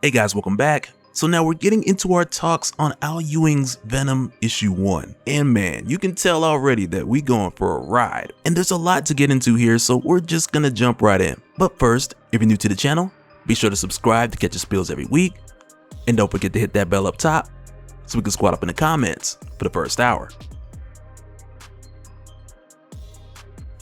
Hey guys, welcome back. So now we're getting into our talks on Al Ewing's Venom issue 1. And man, you can tell already that we going for a ride. And there's a lot to get into here, so we're just gonna jump right in. But first, if you're new to the channel, be sure to subscribe to catch your spills every week. And don't forget to hit that bell up top so we can squat up in the comments for the first hour.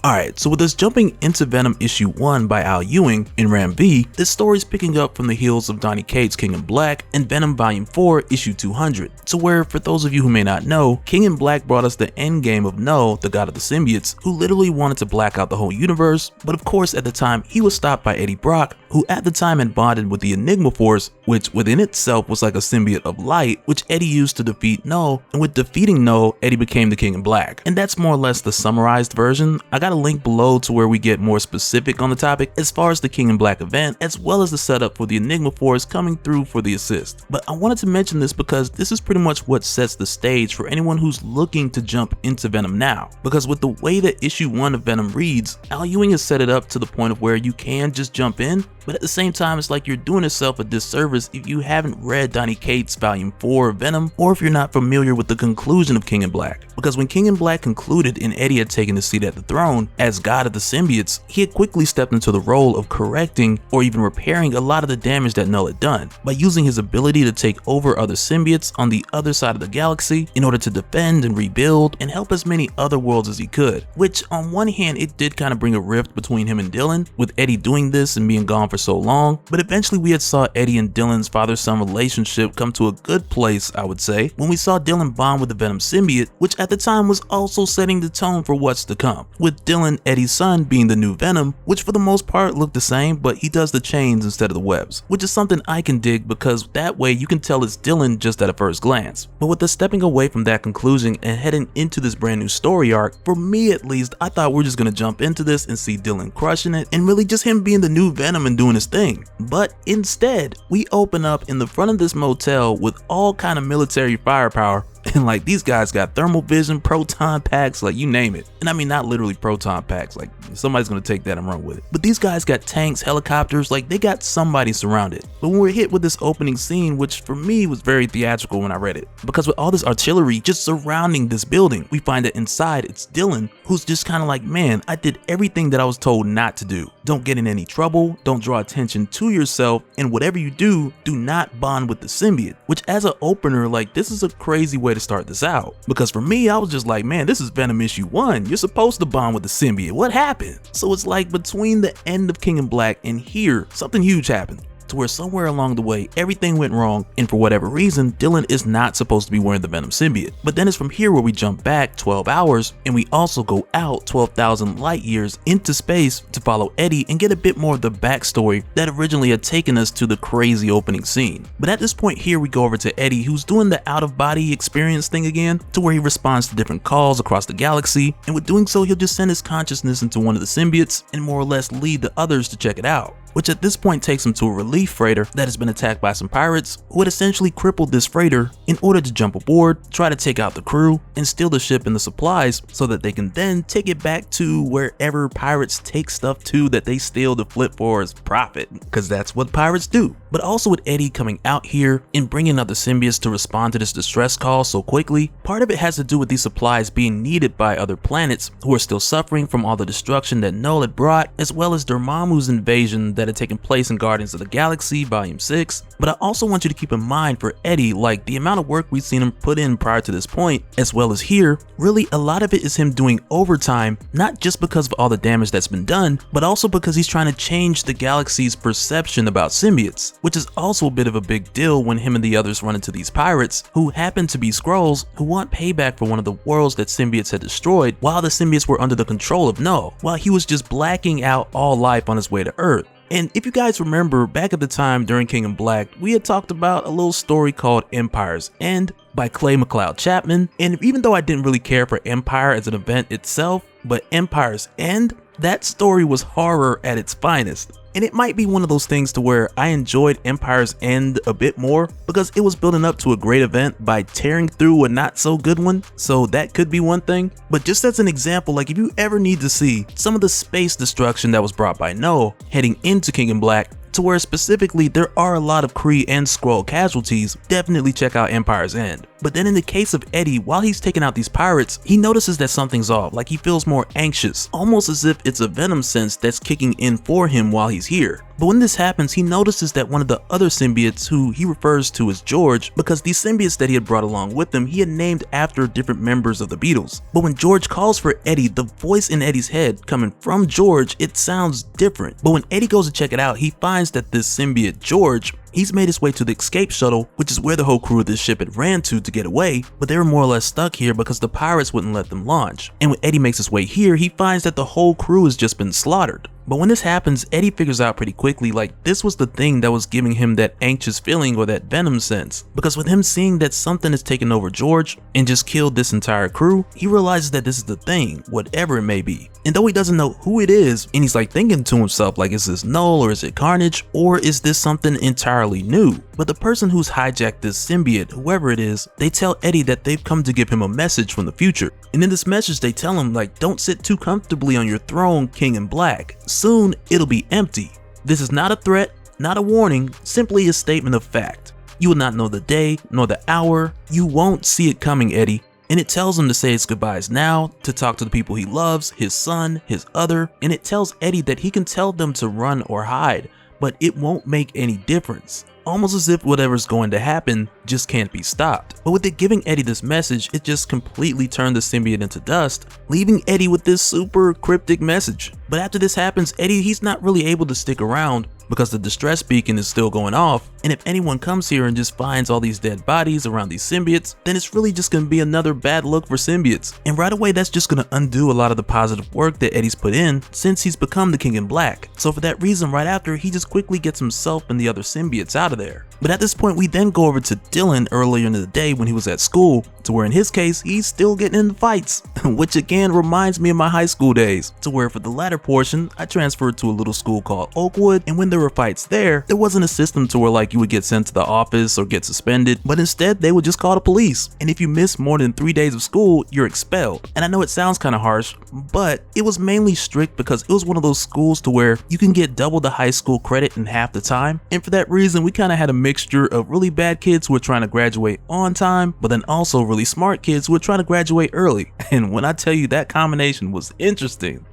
Alright, so with us jumping into Venom issue 1 by Al Ewing in Ram V, this story is picking up from the heels of Donny Cates' King in Black and Venom volume 4 issue 200. So where, for those of you who may not know, King in Black brought us the endgame of Knull, the god of the symbiotes, who literally wanted to black out the whole universe, but of course at the time he was stopped by Eddie Brock, who at the time had bonded with the Enigma Force, which within itself was like a symbiote of light, which Eddie used to defeat Knull, and with defeating Knull, Eddie became the King in Black. And that's more or less the summarized version. I got a link below to where we get more specific on the topic as far as the King in Black event, as well as the setup for the Enigma Force coming through for the assist. But I wanted to mention this because this is pretty much what sets the stage for anyone who's looking to jump into Venom now. Because with the way that issue 1 of Venom reads, Al Ewing has set it up to the point of where you can just jump in, but at the same time it's like you're doing yourself a disservice if you haven't read Donny Cates' volume 4 of Venom, or if you're not familiar with the conclusion of King in Black. Because when King in Black concluded and Eddie had taken his seat at the throne as god of the symbiotes, he had quickly stepped into the role of correcting or even repairing a lot of the damage that Knull had done by using his ability to take over other symbiotes on the other side of the galaxy in order to defend and rebuild and help as many other worlds as he could. Which on one hand it did kind of bring a rift between him and Dylan, with Eddie doing this and being gone for so long, but eventually we had saw Eddie and Dylan's father-son relationship come to a good place, I would say, when we saw Dylan bond with the Venom symbiote, which at the time was also setting the tone for what's to come, with Dylan, Eddie's son, being the new Venom, which for the most part looked the same, but he does the chains instead of the webs, which is something I can dig because that way you can tell it's Dylan just at a first glance. But with us stepping away from that conclusion and heading into this brand new story arc, for me at least, I thought we're just gonna jump into this and see Dylan crushing it and really just him being the new Venom and doing his thing. But instead, we open up in the front of this motel with all kind of military firepower. And like, these guys got thermal vision, proton packs, like you name it. And I mean, not literally proton packs, like somebody's gonna take that and run with it. But these guys got tanks, helicopters, like they got somebody surrounded. But when we're hit with this opening scene, which for me was very theatrical when I read it, because with all this artillery just surrounding this building, we find that inside it's Dylan, who's just kind of like, man, I did everything that I was told not to do. Don't get in any trouble, don't draw attention to yourself, and whatever you do, do not bond with the symbiote. Which as an opener, like this is a crazy way to start this out, because for me I was just like, man, this is Venom issue 1, you're supposed to bond with the symbiote, what happened? So it's like between the end of King in Black and here, something huge happened, to where somewhere along the way everything went wrong, and for whatever reason Dylan is not supposed to be wearing the Venom symbiote. But then it's from here where we jump back 12 hours and we also go out 12,000 light years into space to follow Eddie and get a bit more of the backstory that originally had taken us to the crazy opening scene. But at this point here we go over to Eddie, who's doing the out-of-body experience thing again, to where he responds to different calls across the galaxy, and with doing so he'll just send his consciousness into one of the symbiotes and more or less lead the others to check it out, which at this point takes him to a relief freighter that has been attacked by some pirates who had essentially crippled this freighter in order to jump aboard, try to take out the crew, and steal the ship and the supplies so that they can then take it back to wherever pirates take stuff to that they steal to flip for as profit, because that's what pirates do. But also with Eddie coming out here and bringing out the symbiotes to respond to this distress call so quickly, part of it has to do with these supplies being needed by other planets who are still suffering from all the destruction that Knull had brought, as well as Dormammu's invasion that had taken place in Guardians of the Galaxy Volume 6. But I also want you to keep in mind for Eddie, like the amount of work we've seen him put in prior to this point, as well as here, really a lot of it is him doing overtime, not just because of all the damage that's been done, but also because he's trying to change the galaxy's perception about symbiotes, which is also a bit of a big deal when him and the others run into these pirates, who happen to be Skrulls, who want payback for one of the worlds that symbiotes had destroyed while the symbiotes were under the control of Knull, while he was just blacking out all life on his way to Earth. And if you guys remember, back at the time during King in Black, we had talked about a little story called Empyre's End by Clay McLeod Chapman, and even though I didn't really care for Empyre as an event itself, but Empyre's End, that story was horror at its finest. And it might be one of those things to where I enjoyed Empyre's End a bit more because it was building up to a great event by tearing through a not so good one, so that could be one thing. But just as an example, like if you ever need to see some of the space destruction that was brought by Knull heading into King in Black, to where specifically there are a lot of Kree and Skrull casualties. Definitely check out Empyre's End. But then in the case of Eddie, while he's taking out these pirates, he notices that something's off, like he feels more anxious, almost as if it's a Venom sense that's kicking in for him while he's here. But when this happens, he notices that one of the other symbiotes, who he refers to as George, because these symbiotes that he had brought along with him, he had named after different members of the Beatles. But when George calls for Eddie, the voice in Eddie's head coming from George, it sounds different. But when Eddie goes to check it out, he finds that this symbiote George, he's made his way to the escape shuttle, which is where the whole crew of this ship had ran to get away, but they were more or less stuck here because the pirates wouldn't let them launch. And when Eddie makes his way here, he finds that the whole crew has just been slaughtered. But when this happens, Eddie figures out pretty quickly like this was the thing that was giving him that anxious feeling or that Venom sense. Because with him seeing that something has taken over George and just killed this entire crew, he realizes that this is the thing, whatever it may be. And though he doesn't know who it is, and he's like thinking to himself like, is this Knull or is it Carnage or is this something entirely new? But the person who's hijacked this symbiote, whoever it is, they tell Eddie that they've come to give him a message from the future. And in this message they tell him like, don't sit too comfortably on your throne, King in Black. Soon it'll be empty. This is not a threat, not a warning, simply a statement of fact. You will not know the day nor the hour. You won't see it coming, Eddie. And it tells him to say his goodbyes now, to talk to the people he loves, his son, his other, and it tells Eddie that he can tell them to run or hide, but it won't make any difference. Almost as if whatever's going to happen just can't be stopped. But with it giving Eddie this message, it just completely turned the symbiote into dust, leaving Eddie with this super cryptic message. But after this happens, Eddie, he's not really able to stick around because the distress beacon is still going off, and if anyone comes here and just finds all these dead bodies around these symbiotes, then it's really just going to be another bad look for symbiotes. And right away that's just going to undo a lot of the positive work that Eddie's put in since he's become the King in Black. So for that reason, right after, he just quickly gets himself and the other symbiotes out of there. But at this point we then go over to Dylan earlier in the day when he was at school, to where in his case he's still getting into fights, which again reminds me of my high school days, to where for the latter portion I transferred to a little school called Oakwood, and when there were fights there wasn't a system to where like you would get sent to the office or get suspended, but instead they would just call the police, and if you missed more than 3 days of school you're expelled. And I know it sounds kind of harsh, but it was mainly strict because it was one of those schools to where you can get double the high school credit in half the time, and for that reason we kind of had a mixture of really bad kids who were trying to graduate on time, but then also really smart kids who were trying to graduate early. And when I tell you that combination was interesting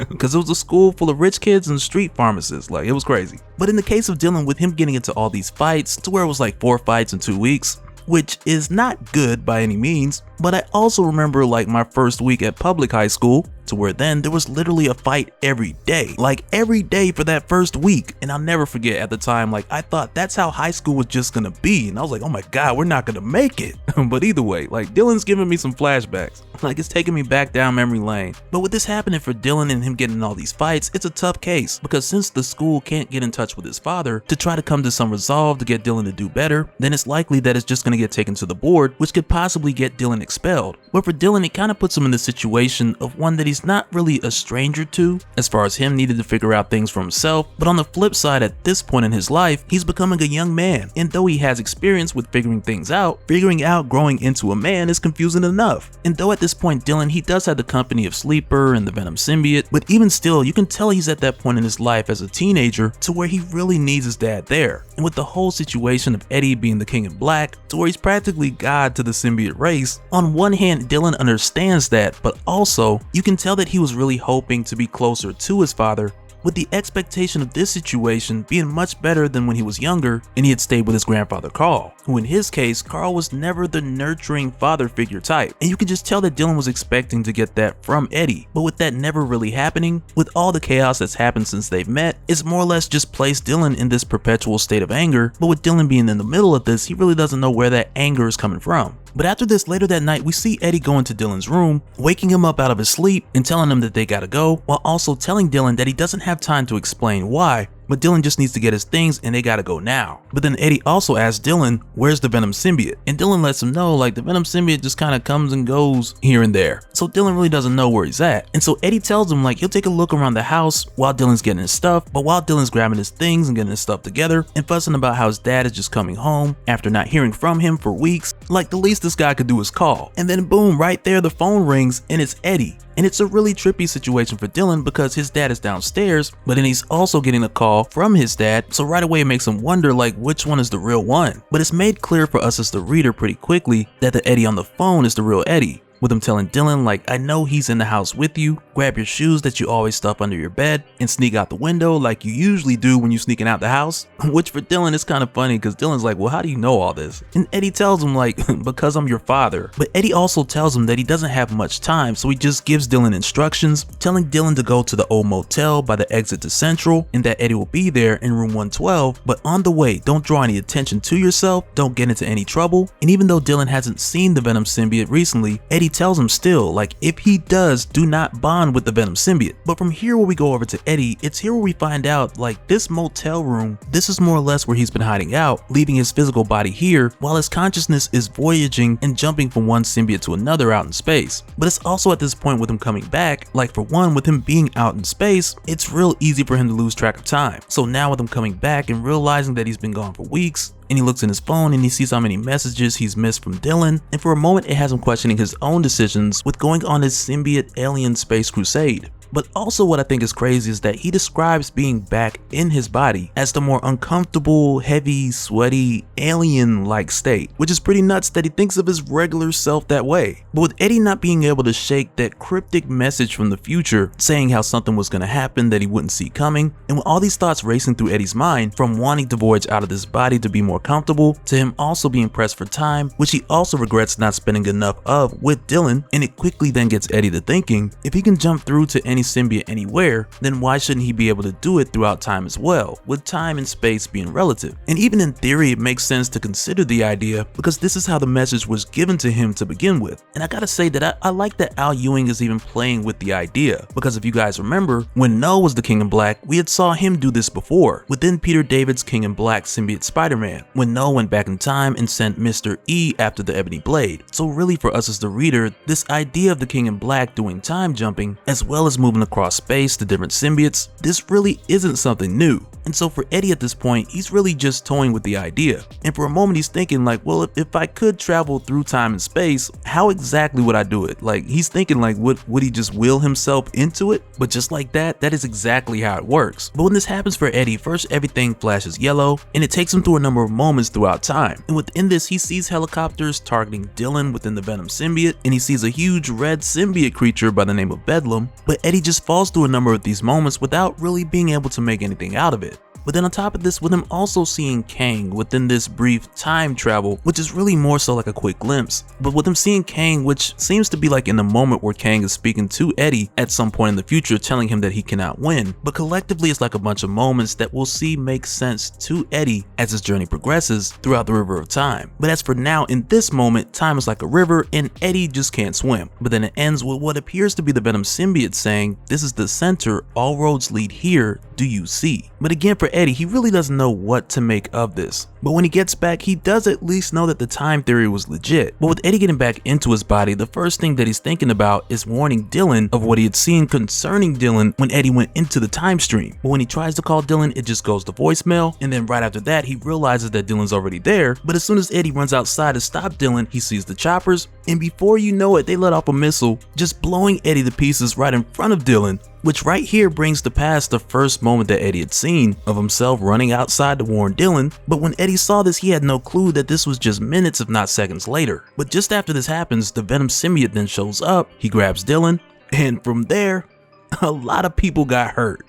because it was a school full of rich kids and street pharmacists, like it was crazy. But in the case of Dylan, with him getting into all these fights to where it was like 4 fights in 2 weeks, which is not good by any means, but I also remember like my first week at public high school, to where then there was literally a fight every day, like every day for that first week. And I'll never forget at the time, like I thought that's how high school was just gonna be, and I was like, oh my god, we're not gonna make it. But either way, like Dylan's giving me some flashbacks, like it's taking me back down memory lane. But with this happening for Dylan and him getting in all these fights, it's a tough case, because since the school can't get in touch with his father to try to come to some resolve to get Dylan to do better, then it's likely that it's just gonna get taken to the board, which could possibly get Dylan expelled. But for Dylan, it kind of puts him in the situation of one that he's not really a stranger to, as far as him needing to figure out things for himself. But on the flip side, at this point in his life, he's becoming a young man, and though he has experience with figuring things out, figuring out growing into a man is confusing enough. And though at this point Dylan, he does have the company of Sleeper and the Venom symbiote, but even still you can tell he's at that point in his life as a teenager to where he really needs his dad there. And with the whole situation of Eddie being the King in Black, to where he's practically God to the symbiote race, on one hand Dylan understands that, but also you can tell that he was really hoping to be closer to his father, with the expectation of this situation being much better than when he was younger and he had stayed with his grandfather Carl, who in his case, Carl was never the nurturing father figure type, and you can just tell that Dylan was expecting to get that from Eddie. But with that never really happening, with all the chaos that's happened since they've met, it's more or less just placed Dylan in this perpetual state of anger. But with Dylan being in the middle of this, he really doesn't know where that anger is coming from. But after this, later that night, we see Eddie go into Dylan's room, waking him up out of his sleep and telling him that they gotta go, while also telling Dylan that he doesn't have time to explain why, but Dylan just needs to get his things and they gotta go now. But then Eddie also asks Dylan, where's the Venom symbiote? And Dylan lets him know like the Venom symbiote just kind of comes and goes here and there. So Dylan really doesn't know where he's at. And so Eddie tells him like he'll take a look around the house while Dylan's getting his stuff, but while Dylan's grabbing his things and getting his stuff together and fussing about how his dad is just coming home after not hearing from him for weeks, like the least this guy could do is call. And then boom, right there the phone rings and it's Eddie. And it's a really trippy situation for Dylan because his dad is downstairs, but then he's also getting a call call from his dad, so right away it makes him wonder like which one is the real one. But it's made clear for us as the reader pretty quickly that the Eddie on the phone is the real Eddie, with him telling Dylan like, I know he's in the house with you, grab your shoes that you always stuff under your bed and sneak out the window like you usually do when you sneaking out the house. Which for Dylan is kind of funny because Dylan's like, well, how do you know all this? And Eddie tells him like, because I'm your father. But Eddie also tells him that he doesn't have much time, so he just gives Dylan instructions, telling Dylan to go to the old motel by the exit to Central and that Eddie will be there in room 112, but on the way, don't draw any attention to yourself, don't get into any trouble. And even though Dylan hasn't seen the Venom symbiote recently, Eddie tells him still, like if he does, do not bond with the Venom symbiote. But from here where we go over to Eddie, it's here where we find out like this motel room, this is more or less where he's been hiding out, leaving his physical body here while his consciousness is voyaging and jumping from one symbiote to another out in space. But it's also at this point with him coming back, like for one, with him being out in space, it's real easy for him to lose track of time. So now with him coming back and realizing that he's been gone for weeks, and he looks in his phone and he sees how many messages he's missed from Dylan, and for a moment it has him questioning his own decisions with going on his symbiote alien space crusade. But also what I think is crazy is that he describes being back in his body as the more uncomfortable, heavy, sweaty, alien-like state, which is pretty nuts that he thinks of his regular self that way. But with Eddie not being able to shake that cryptic message from the future saying how something was going to happen that he wouldn't see coming, and with all these thoughts racing through Eddie's mind, from wanting to voyage out of this body to be more comfortable, to him also being pressed for time, which he also regrets not spending enough of with Dylan, and it quickly then gets Eddie to thinking, if he can jump through to any symbiote anywhere, then why shouldn't he be able to do it throughout time as well, with time and space being relative? And even in theory it makes sense to consider the idea because this is how the message was given to him to begin with. And I gotta say that I like that Al Ewing is even playing with the idea, because if you guys remember, when Knull was the King in Black, we had saw him do this before, within Peter David's King in Black symbiote Spider-Man, when Knull went back in time and sent Mr. E after the Ebony Blade. So really for us as the reader, this idea of the King in Black doing time jumping, as well as moving across space to different symbiotes, this really isn't something new. And so for Eddie at this point, he's really just toying with the idea. And for a moment he's thinking like, well, if I could travel through time and space, how exactly would I do it? Like he's thinking like, would he just will himself into it? But just like that is exactly how it works. But when this happens for Eddie, first everything flashes yellow and it takes him through a number of moments throughout time. And within this, he sees helicopters targeting Dylan within the Venom symbiote, and he sees a huge red symbiote creature by the name of Bedlam. But Eddie just falls through a number of these moments without really being able to make anything out of it. But then on top of this, with him also seeing Kang within this brief time travel, which is really more so like a quick glimpse, but with him seeing Kang, which seems to be like in the moment where Kang is speaking to Eddie at some point in the future, telling him that he cannot win, but collectively it's like a bunch of moments that we'll see make sense to Eddie as his journey progresses throughout the river of time. But as for now, in this moment, time is like a river and Eddie just can't swim. But then it ends with what appears to be the Venom symbiote saying, this is the center, all roads lead here, do you see? But again, for Eddie, he really doesn't know what to make of this. But when he gets back, he does at least know that the time theory was legit. But with Eddie getting back into his body, the first thing that he's thinking about is warning Dylan of what he had seen concerning Dylan when Eddie went into the time stream. But when he tries to call Dylan, it just goes to voicemail, and then right after that, he realizes that Dylan's already there. But as soon as Eddie runs outside to stop Dylan, he sees the choppers, and before you know it, they let off a missile, just blowing Eddie to pieces right in front of Dylan. Which right here brings to pass the first moment that Eddie had seen of himself running outside to warn Dylan. But when Eddie saw this, he had no clue that this was just minutes if not seconds later. But just after this happens, the Venom symbiote then shows up, he grabs Dylan, and from there, a lot of people got hurt.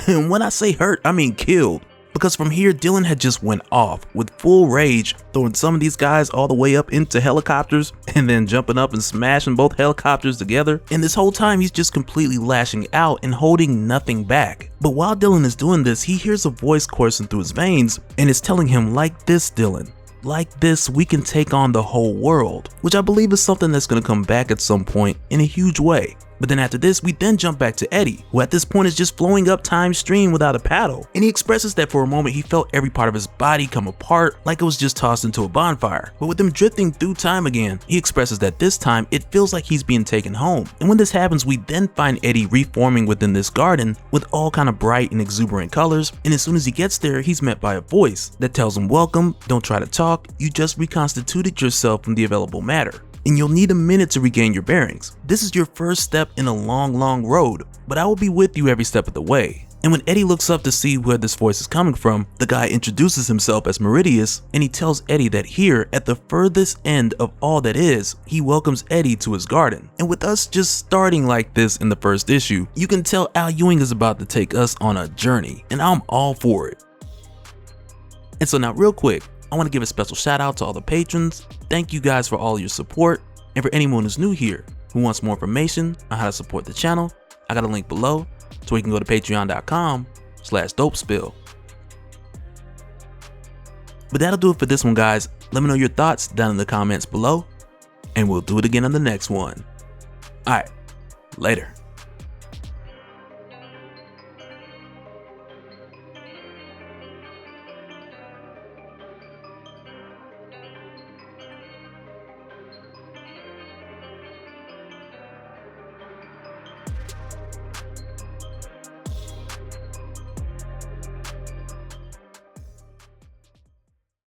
And when I say hurt, I mean killed. Because from here, Dylan had just went off with full rage, throwing some of these guys all the way up into helicopters and then jumping up and smashing both helicopters together. And this whole time, he's just completely lashing out and holding nothing back. But while Dylan is doing this, he hears a voice coursing through his veins and it's telling him, like this, Dylan. Like this, we can take on the whole world, which I believe is something that's going to come back at some point in a huge way. But then after this, we then jump back to Eddie, who at this point is just flowing up time's stream without a paddle. And he expresses that for a moment he felt every part of his body come apart like it was just tossed into a bonfire. But with him drifting through time again, he expresses that this time it feels like he's being taken home. And when this happens, we then find Eddie reforming within this garden with all kind of bright and exuberant colors. And as soon as he gets there, he's met by a voice that tells him, welcome, don't try to talk, you just reconstituted yourself from the available matter. And you'll need a minute to regain your bearings. This is your first step in a long, long road, but I will be with you every step of the way. And when Eddie looks up to see where this voice is coming from, the guy introduces himself as Meridius, and he tells Eddie that here, at the furthest end of all that is, he welcomes Eddie to his garden. And with us just starting like this in the first issue, you can tell Al Ewing is about to take us on a journey, and I'm all for it. And so now real quick, I want to give a special shout out to all the patrons. Thank you guys for all your support, and for anyone who's new here who wants more information on how to support the channel, I got a link below so you can go to patreon.com/dopespill. But that'll do it for this one, guys. Let me know your thoughts down in the comments below, and we'll do it again on the next one. Alright, later.